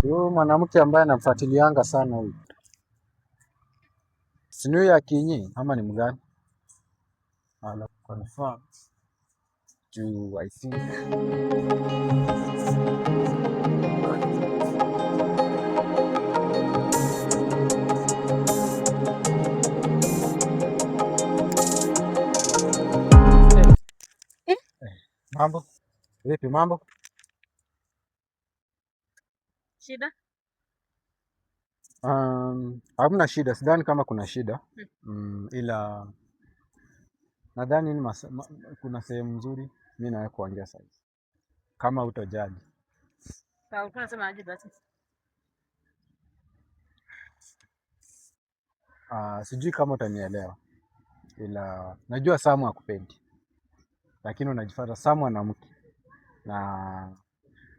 Huyu mwanamke ambaye anamfuatilianga sana huyu. Si ni ya Kinyi ama ni mgani? Ala confirm. I think. Mambo? Vipi mambo? Shida? Hamna shida, sidhani kama kuna shida. Ila nadhani ni kuna sehemu nzuri mimi nawe kuongea sasa. Kama utojali. Sawa, unasema aje basi? Sijui kama utanielewa. Ila najua Samu hakupendi. Lakini unajifuata Samu ana mke. Na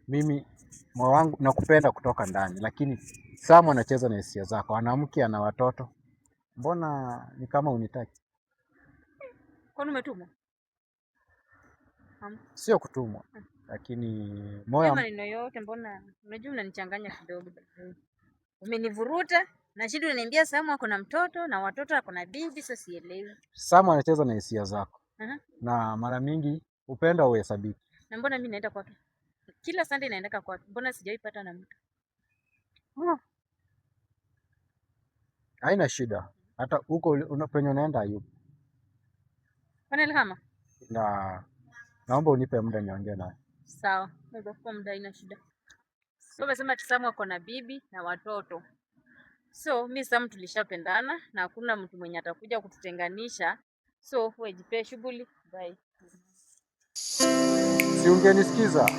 mimi moyo wangu nakupenda kutoka ndani, lakini Samu anacheza na hisia zako. Ana mke, ana watoto. Mbona ni kama unitaki? Kwani umetumwa? Sio kutumwa, lakini moyo maneno yote mbona unajua unanichanganya kidogo. Umenivuruta na shida unaniambia Samu ako na mtoto na watoto ako na bibi, sasa sielewi. Samu anacheza na hisia zako. Na mara mingi upenda uhesabiki. Na mbona mimi naenda kwake? Kila Sunday naenda kwake. Mbona sijaipata na mtu? Haina shida. Hata huko penye unaenda hayupo. Pana Ilhama? Na naomba unipe muda niongee naye. Sawa, kwa muda haina shida. So umesema Samu ako na bibi na watoto. So mimi Samu tulishapendana na hakuna mtu mwenye atakuja kututenganisha. So wewe jipe shughuli. Bye. Si ungenisikiza?